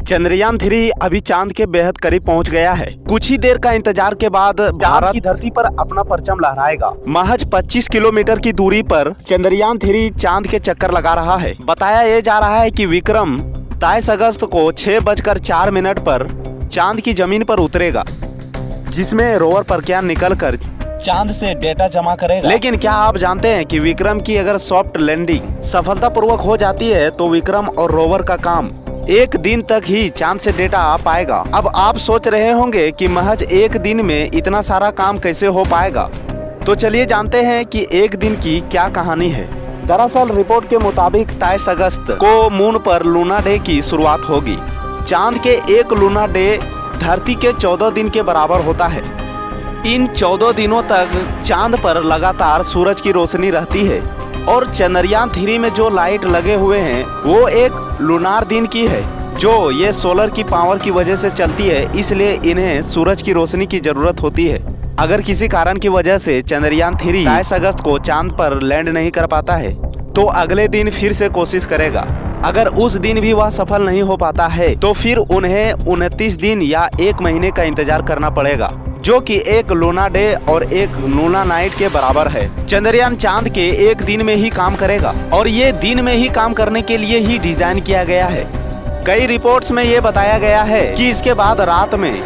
चंद्रयान 3 अभी चांद के बेहद करीब पहुंच गया है। कुछ ही देर का इंतजार के बाद भारत की धरती पर अपना परचम लहराएगा। महज 25 किलोमीटर की दूरी पर चंद्रयान 3 चांद के चक्कर लगा रहा है। बताया ये जा रहा है कि विक्रम 23 अगस्त को 6:04 पर चांद की जमीन पर उतरेगा, जिसमें रोवर प्रज्ञान निकलकर चांद से डेटा जमा करेगा। लेकिन क्या आप जानते हैं कि विक्रम की अगर सॉफ्ट लैंडिंग सफलतापूर्वक हो जाती है तो विक्रम और रोवर का काम एक दिन तक ही चांद से डेटा आ पाएगा। अब आप सोच रहे होंगे कि महज एक दिन में इतना सारा काम कैसे हो पाएगा, तो चलिए जानते हैं कि एक दिन की क्या कहानी है। दरअसल रिपोर्ट के मुताबिक 23 अगस्त को मून पर लूना डे की शुरुआत होगी। चांद के एक लूना डे धरती के 14 दिन के बराबर होता है। इन 14 दिनों तक चांद पर लगातार सूरज की रोशनी रहती है और चंद्रयान 3 में जो लाइट लगे हुए हैं वो एक लूनार दिन की है, जो ये सोलर की पावर की वजह से चलती है, इसलिए इन्हें सूरज की रोशनी की जरूरत होती है। अगर किसी कारण की वजह से चंद्रयान 3 23 अगस्त को चांद पर लैंड नहीं कर पाता है तो अगले दिन फिर से कोशिश करेगा। अगर उस दिन भी वह सफल नहीं हो पाता है तो फिर उन्हें 29 दिन या 1 महीने का इंतजार करना पड़ेगा, जो कि एक लूना डे और एक लूना नाइट के बराबर है। चंद्रयान चांद के एक दिन में ही काम करेगा और ये दिन में ही काम करने के लिए ही डिजाइन किया गया है। कई रिपोर्ट्स में ये बताया गया है कि इसके बाद रात में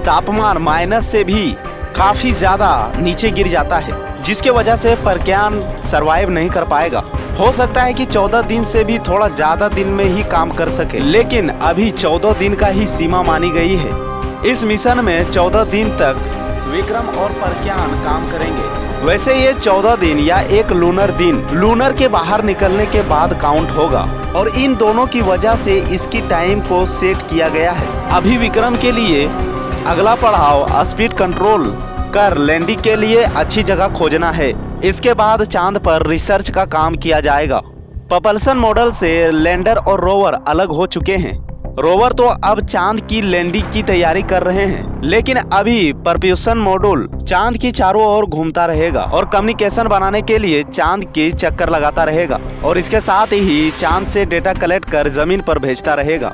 तापमान माइनस से भी काफी ज्यादा नीचे गिर जाता है, जिसके वजह से प्रज्ञान सरवाइव नहीं कर पाएगा। हो सकता है कि 14 दिन से भी थोड़ा ज्यादा दिन में ही काम कर सके, लेकिन अभी 14 दिन का ही सीमा मानी गई है। इस मिशन में 14 दिन तक विक्रम और प्रज्ञान काम करेंगे। वैसे ये 14 दिन या एक लूनर दिन लूनर के बाहर निकलने के बाद काउंट होगा और इन दोनों की वजह से इसकी टाइम को सेट किया गया है। अभी विक्रम के लिए अगला पड़ाव स्पीड कंट्रोल कर लैंडिंग के लिए अच्छी जगह खोजना है। इसके बाद चांद पर रिसर्च का काम किया जाएगा। propulsion मॉडल से लैंडर और रोवर अलग हो चुके हैं। रोवर तो अब चांद की लैंडिंग की तैयारी कर रहे हैं, लेकिन अभी propulsion मॉड्यूल चांद की चारों ओर घूमता रहेगा और कम्युनिकेशन बनाने के लिए चांद के चक्कर लगाता रहेगा और इसके साथ ही चांद से डेटा कलेक्ट कर जमीन पर भेजता रहेगा।